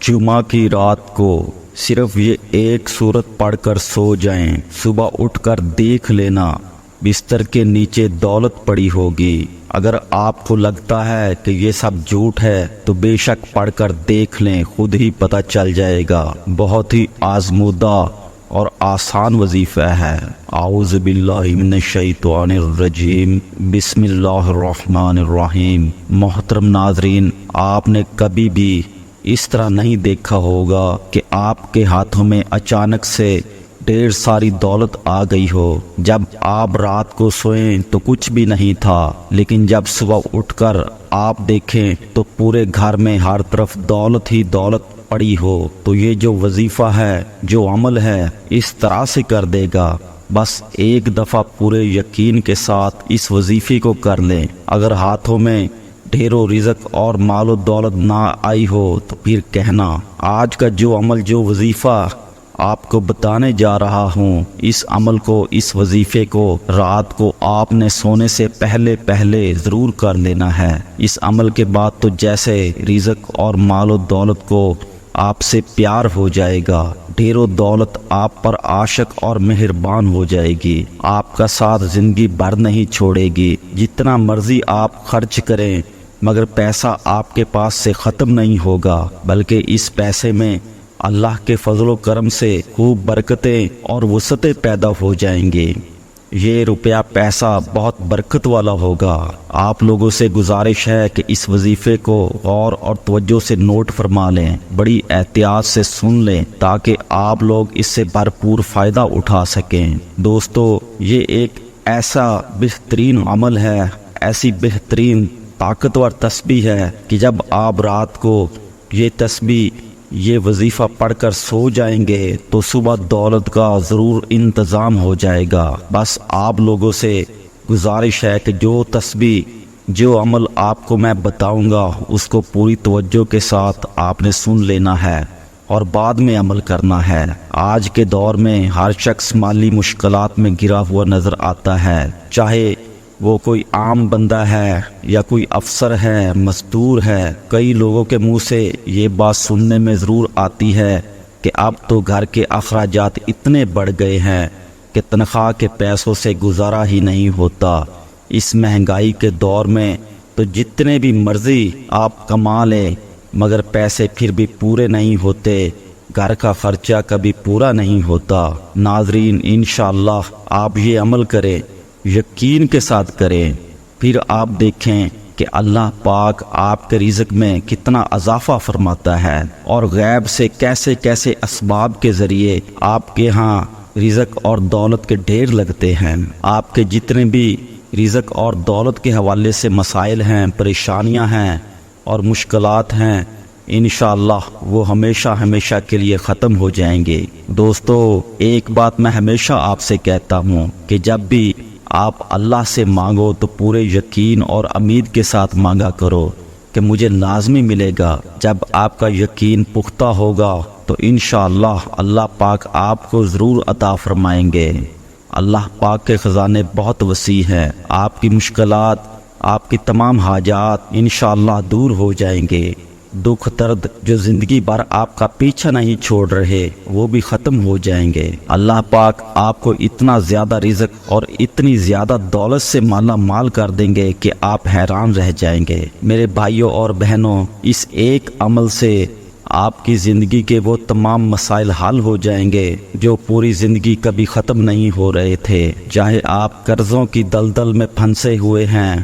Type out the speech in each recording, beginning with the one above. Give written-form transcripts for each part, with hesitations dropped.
جمعہ کی رات کو صرف یہ ایک سورت پڑھ کر سو جائیں، صبح اٹھ کر دیکھ لینا بستر کے نیچے دولت پڑی ہوگی۔ اگر آپ کو لگتا ہے کہ یہ سب جھوٹ ہے تو بے شک پڑھ کر دیکھ لیں، خود ہی پتہ چل جائے گا۔ بہت ہی آزمودہ اور آسان وظیفہ ہے۔ اعوذ باللہ من الشیطان الرجیم، بسم اللہ الرحمن الرحیم۔ محترم ناظرین، آپ نے کبھی بھی اس طرح نہیں دیکھا ہوگا کہ آپ کے ہاتھوں میں اچانک سے ڈھیر ساری دولت آ گئی ہو۔ جب آپ رات کو سوئیں تو کچھ بھی نہیں تھا، لیکن جب صبح اٹھ کر آپ دیکھیں تو پورے گھر میں ہر طرف دولت ہی دولت پڑی ہو۔ تو یہ جو وظیفہ ہے، جو عمل ہے، اس طرح سے کر دے گا۔ بس ایک دفعہ پورے یقین کے ساتھ اس وظیفے کو کر لیں۔ اگر ہاتھوں میں ڈھیروں رزق اور مال و دولت نہ آئی ہو تو پھر کہنا۔ آج کا جو عمل، جو وظیفہ آپ کو بتانے جا رہا ہوں، اس عمل کو، اس وظیفے کو رات کو آپ نے سونے سے پہلے ضرور کر لینا ہے۔ اس عمل کے بعد تو جیسے رزق اور مال و دولت کو آپ سے پیار ہو جائے گا، ڈھیروں دولت آپ پر عاشق اور مہربان ہو جائے گی، آپ کا ساتھ زندگی بھر نہیں چھوڑے گی۔ جتنا مرضی آپ خرچ کریں مگر پیسہ آپ کے پاس سے ختم نہیں ہوگا، بلکہ اس پیسے میں اللہ کے فضل و کرم سے خوب برکتیں اور وسعتیں پیدا ہو جائیں گے۔ یہ روپیہ پیسہ بہت برکت والا ہوگا۔ آپ لوگوں سے گزارش ہے کہ اس وظیفے کو غور اور توجہ سے نوٹ فرما لیں، بڑی احتیاط سے سن لیں تاکہ آپ لوگ اس سے بھرپور فائدہ اٹھا سکیں۔ دوستو، یہ ایک ایسا بہترین عمل ہے، ایسی بہترین طاقتور تسبیح ہے کہ جب آپ رات کو یہ تسبیح، یہ وظیفہ پڑھ کر سو جائیں گے تو صبح دولت کا ضرور انتظام ہو جائے گا۔ بس آپ لوگوں سے گزارش ہے کہ جو تسبیح، جو عمل آپ کو میں بتاؤں گا اس کو پوری توجہ کے ساتھ آپ نے سن لینا ہے اور بعد میں عمل کرنا ہے۔ آج کے دور میں ہر شخص مالی مشکلات میں گرا ہوا نظر آتا ہے، چاہے وہ کوئی عام بندہ ہے یا کوئی افسر ہے، مزدور ہے۔ کئی لوگوں کے منہ سے یہ بات سننے میں ضرور آتی ہے کہ اب تو گھر کے اخراجات اتنے بڑھ گئے ہیں کہ تنخواہ کے پیسوں سے گزارا ہی نہیں ہوتا۔ اس مہنگائی کے دور میں تو جتنے بھی مرضی آپ کما لیں مگر پیسے پھر بھی پورے نہیں ہوتے، گھر کا خرچہ کبھی پورا نہیں ہوتا۔ ناظرین، انشاءاللہ آپ یہ عمل کریں، یقین کے ساتھ کریں، پھر آپ دیکھیں کہ اللہ پاک آپ کے رزق میں کتنا اضافہ فرماتا ہے اور غیب سے کیسے کیسے اسباب کے ذریعے آپ کے ہاں رزق اور دولت کے ڈھیر لگتے ہیں۔ آپ کے جتنے بھی رزق اور دولت کے حوالے سے مسائل ہیں، پریشانیاں ہیں اور مشکلات ہیں، انشاءاللہ وہ ہمیشہ کے لیے ختم ہو جائیں گے۔ دوستو، ایک بات میں ہمیشہ آپ سے کہتا ہوں کہ جب بھی آپ اللہ سے مانگو تو پورے یقین اور امید کے ساتھ مانگا کرو کہ مجھے لازمی ملے گا۔ جب آپ کا یقین پختہ ہوگا تو انشاءاللہ اللہ پاک آپ کو ضرور عطا فرمائیں گے۔ اللہ پاک کے خزانے بہت وسیع ہیں، آپ کی مشکلات، آپ کی تمام حاجات انشاءاللہ دور ہو جائیں گے۔ دکھ درد جو زندگی بھر آپ کا پیچھا نہیں چھوڑ رہے وہ بھی ختم ہو جائیں گے۔ اللہ پاک آپ کو اتنا زیادہ رزق اور اتنی زیادہ دولت سے مالا مال کر دیں گے کہ آپ حیران رہ جائیں گے۔ میرے بھائیوں اور بہنوں، اس ایک عمل سے آپ کی زندگی کے وہ تمام مسائل حل ہو جائیں گے جو پوری زندگی کبھی ختم نہیں ہو رہے تھے۔ چاہے آپ قرضوں کی دلدل میں پھنسے ہوئے ہیں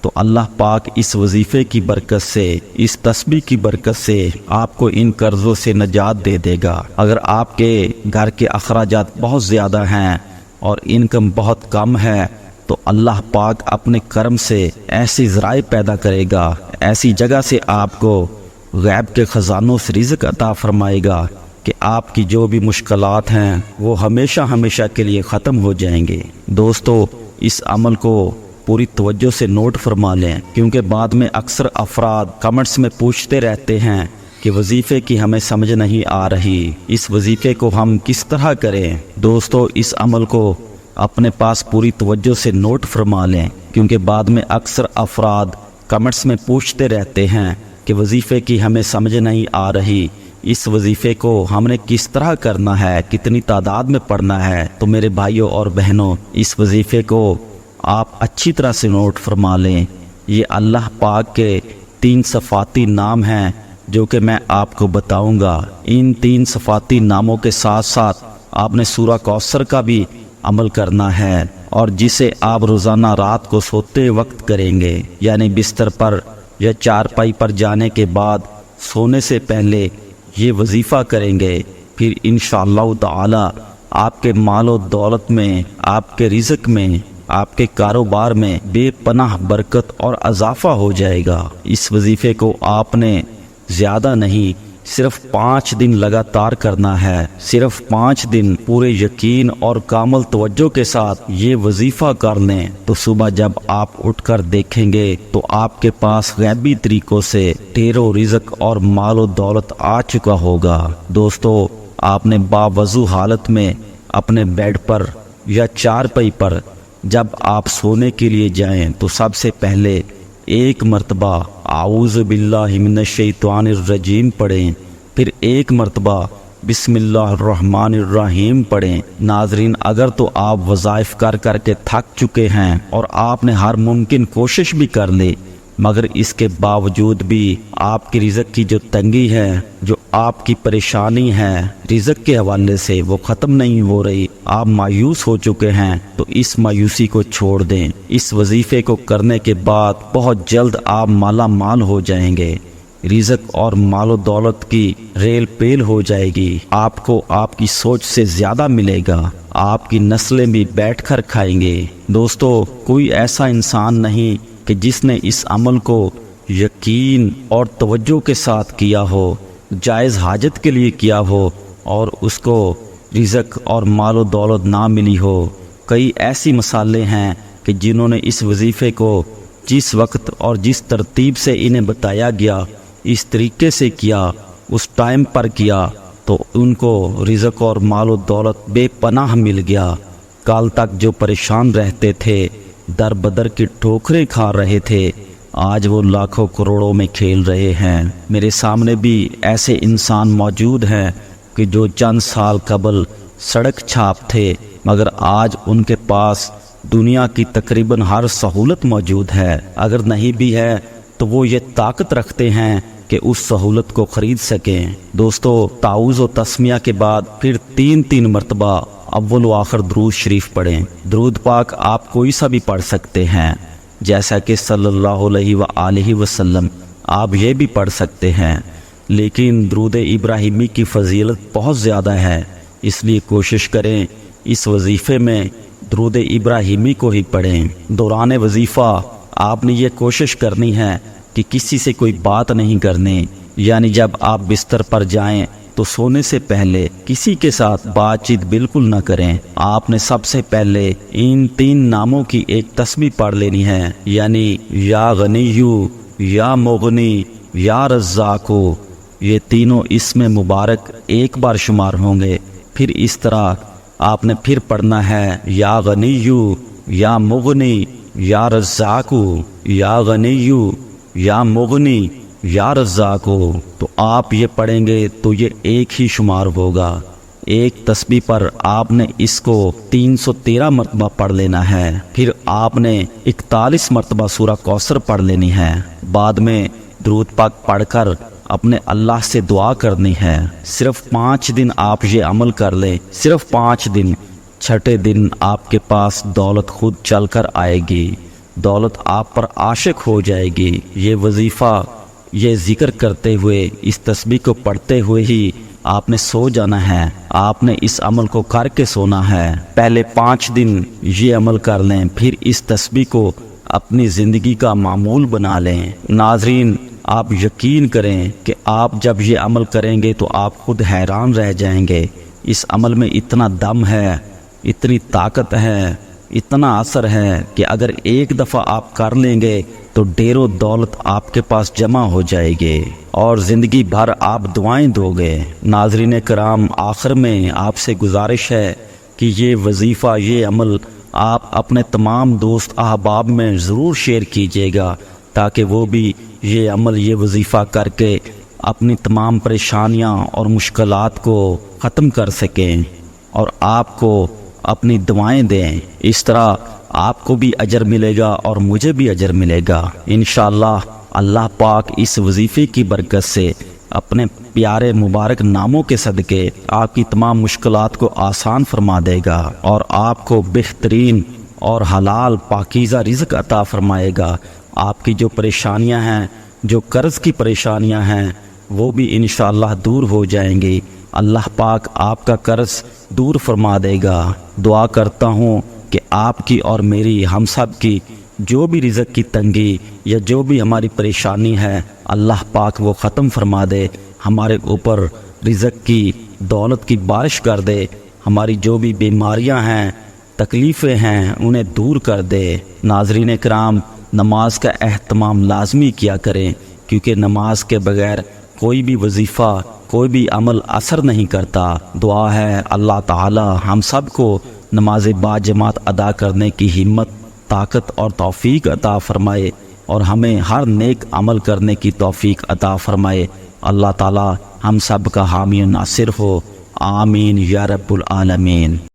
تو اللہ پاک اس وظیفے کی برکت سے، اس تسبیح کی برکت سے آپ کو ان قرضوں سے نجات دے دے گا۔ اگر آپ کے گھر کے اخراجات بہت زیادہ ہیں اور انکم بہت کم ہے تو اللہ پاک اپنے کرم سے ایسی ذرائع پیدا کرے گا، ایسی جگہ سے آپ کو غیب کے خزانوں سے رزق عطا فرمائے گا کہ آپ کی جو بھی مشکلات ہیں وہ ہمیشہ کے لیے ختم ہو جائیں گے۔ دوستو، اس عمل کو پوری توجہ سے نوٹ فرما لیں، کیونکہ بعد میں اکثر افراد کمنٹس میں پوچھتے رہتے ہیں کہ وظیفے کی ہمیں سمجھ نہیں آ رہی، اس وظیفے کو ہم کس طرح کریں۔ دوستو، اس عمل کو اپنے پاس پوری توجہ سے نوٹ فرما لیں، کیونکہ بعد میں اکثر افراد کمنٹس میں پوچھتے رہتے ہیں کہ وظیفے کی ہمیں سمجھ نہیں آ رہی، اس وظیفے کو ہم نے کس طرح کرنا ہے، کتنی تعداد میں پڑھنا ہے، تو میرے بھائیوں اور بہنوں اس وظیفے کو آپ اچھی طرح سے نوٹ فرما لیں۔ یہ اللہ پاک کے 3 صفاتی نام ہیں جو کہ میں آپ کو بتاؤں گا۔ ان 3 صفاتی ناموں کے ساتھ ساتھ آپ نے سورہ کوثر کا بھی عمل کرنا ہے، اور جسے آپ روزانہ رات کو سوتے وقت کریں گے، یعنی بستر پر یا چارپائی پر جانے کے بعد سونے سے پہلے یہ وظیفہ کریں گے۔ پھر انشاءاللہ تعالی آپ کے مال و دولت میں، آپ کے رزق میں، آپ کے کاروبار میں بے پناہ برکت اور اضافہ ہو جائے گا۔ اس وظیفے کو آپ نے زیادہ نہیں، صرف 5 دن لگاتار کرنا ہے۔ صرف 5 دن پورے یقین اور کامل توجہ کے ساتھ یہ وظیفہ کر لیں تو صبح جب آپ اٹھ کر دیکھیں گے تو آپ کے پاس غیبی طریقوں سے ڈھیر و رزق اور مال و دولت آ چکا ہوگا۔ دوستو، آپ نے باوضو حالت میں اپنے بیڈ پر یا چارپائی پر جب آپ سونے کے لیے جائیں تو سب سے پہلے 1 مرتبہ اعوذ باللہ من الشیطان الرجیم پڑھیں، پھر 1 مرتبہ بسم اللہ الرحمن الرحیم پڑھیں۔ ناظرین، اگر تو آپ وظائف کر کر کے تھک چکے ہیں اور آپ نے ہر ممکن کوشش بھی کر لی، مگر اس کے باوجود بھی آپ کی رزق کی جو تنگی ہے، جو آپ کی پریشانی ہے رزق کے حوالے سے، وہ ختم نہیں ہو رہی، آپ مایوس ہو چکے ہیں، تو اس مایوسی کو چھوڑ دیں۔ اس وظیفے کو کرنے کے بعد بہت جلد آپ مالا مال ہو جائیں گے، رزق اور مال و دولت کی ریل پیل ہو جائے گی، آپ کو آپ کی سوچ سے زیادہ ملے گا، آپ کی نسلیں بھی بیٹھ کر کھائیں گے۔ دوستو، کوئی ایسا انسان نہیں کہ جس نے اس عمل کو یقین اور توجہ کے ساتھ کیا ہو، جائز حاجت کے لیے کیا ہو اور اس کو رزق اور مال و دولت نہ ملی ہو۔ کئی ایسی مثالیں ہیں کہ جنہوں نے اس وظیفے کو جس وقت اور جس ترتیب سے انہیں بتایا گیا، اس طریقے سے کیا، اس ٹائم پر کیا، تو ان کو رزق اور مال و دولت بے پناہ مل گیا۔ کل تک جو پریشان رہتے تھے، در بدر کی ٹھوکریں کھا رہے تھے، آج وہ لاکھوں کروڑوں میں کھیل رہے ہیں۔ میرے سامنے بھی ایسے انسان موجود ہیں کہ جو چند سال قبل سڑک چھاپ تھے، مگر آج ان کے پاس دنیا کی تقریباً ہر سہولت موجود ہے، اگر نہیں بھی ہے تو وہ یہ طاقت رکھتے ہیں کہ اس سہولت کو خرید سکیں۔ دوستو، تعوذ و تسمیہ کے بعد پھر 3 مرتبہ اول و آخر درود شریف پڑھیں۔ درود پاک آپ کوئی سا بھی پڑھ سکتے ہیں، جیسا کہ صلی اللہ علیہ وآلہ وسلم آپ یہ بھی پڑھ سکتے ہیں، لیکن درود ابراہیمی کی فضیلت بہت زیادہ ہے، اس لیے کوشش کریں اس وظیفے میں درود ابراہیمی کو ہی پڑھیں۔ دوران وظیفہ آپ نے یہ کوشش کرنی ہے کہ کسی سے کوئی بات نہیں کرنی، یعنی جب آپ بستر پر جائیں تو سونے سے پہلے کسی کے ساتھ بات چیت بالکل نہ کریں۔ آپ نے سب سے پہلے ان 3 ناموں کی ایک تسبیح پڑھ لینی ہے، یعنی یا غنیو، یا مغنی، یا رزاقو۔ یہ تینوں اسم مبارک ایک بار شمار ہوں گے، پھر اس طرح آپ نے پھر پڑھنا ہے یا غنیو، یا مغنی، یا رزاقو، یا غنیو، یا مغنی، یا رزاقو۔ تو آپ یہ پڑھیں گے تو یہ ایک ہی شمار ہوگا۔ ایک تسبیح پر آپ نے اس کو 313 مرتبہ پڑھ لینا ہے، پھر آپ نے 41 مرتبہ سورہ کوثر پڑھ لینی ہے، بعد میں درود پاک پڑھ کر اپنے اللہ سے دعا کرنی ہے۔ صرف 5 دن آپ یہ عمل کر لیں، صرف 5 دن۔ چھٹے دن آپ کے پاس دولت خود چل کر آئے گی، دولت آپ پر عاشق ہو جائے گی۔ یہ وظیفہ، یہ ذکر کرتے ہوئے، اس تسبیح کو پڑھتے ہوئے ہی آپ نے سو جانا ہے، آپ نے اس عمل کو کر کے سونا ہے۔ پہلے 5 دن یہ عمل کر لیں، پھر اس تسبیح کو اپنی زندگی کا معمول بنا لیں۔ ناظرین، آپ یقین کریں کہ آپ جب یہ عمل کریں گے تو آپ خود حیران رہ جائیں گے۔ اس عمل میں اتنا دم ہے، اتنی طاقت ہے، اتنا اثر ہے کہ اگر ایک دفعہ آپ کر لیں گے تو ڈھیر و دولت آپ کے پاس جمع ہو جائے گے اور زندگی بھر آپ دعائیں دو گے۔ ناظرین کرام، آخر میں آپ سے گزارش ہے کہ یہ وظیفہ، یہ عمل آپ اپنے تمام دوست احباب میں ضرور شیئر کیجیے گا، تاکہ وہ بھی یہ عمل، یہ وظیفہ کر کے اپنی تمام پریشانیاں اور مشکلات کو ختم کر سکیں اور آپ کو اپنی دعائیں دیں۔ اس طرح آپ کو بھی اجر ملے گا اور مجھے بھی اجر ملے گا انشاءاللہ۔ اللہ پاک اس وظیفے کی برکت سے اپنے پیارے مبارک ناموں کے صدقے آپ کی تمام مشکلات کو آسان فرما دے گا اور آپ کو بہترین اور حلال پاکیزہ رزق عطا فرمائے گا۔ آپ کی جو پریشانیاں ہیں، جو قرض کی پریشانیاں ہیں، وہ بھی انشاءاللہ دور ہو جائیں گی۔ اللہ پاک آپ کا قرض دور فرما دے گا۔ دعا کرتا ہوں کہ آپ کی اور میری، ہم سب کی جو بھی رزق کی تنگی یا جو بھی ہماری پریشانی ہے، اللہ پاک وہ ختم فرما دے، ہمارے اوپر رزق کی دولت کی بارش کر دے، ہماری جو بھی بیماریاں ہیں، تکلیفیں ہیں، انہیں دور کر دے۔ ناظرین کرام، نماز کا اہتمام لازمی کیا کریں، کیونکہ نماز کے بغیر کوئی بھی وظیفہ، کوئی بھی عمل اثر نہیں کرتا۔ دعا ہے اللہ تعالی ہم سب کو نماز باجماعت ادا کرنے کی ہمت، طاقت اور توفیق عطا فرمائے اور ہمیں ہر نیک عمل کرنے کی توفیق عطا فرمائے۔ اللہ تعالی ہم سب کا حامی و ناصر ہو، آمین یا رب العالمین۔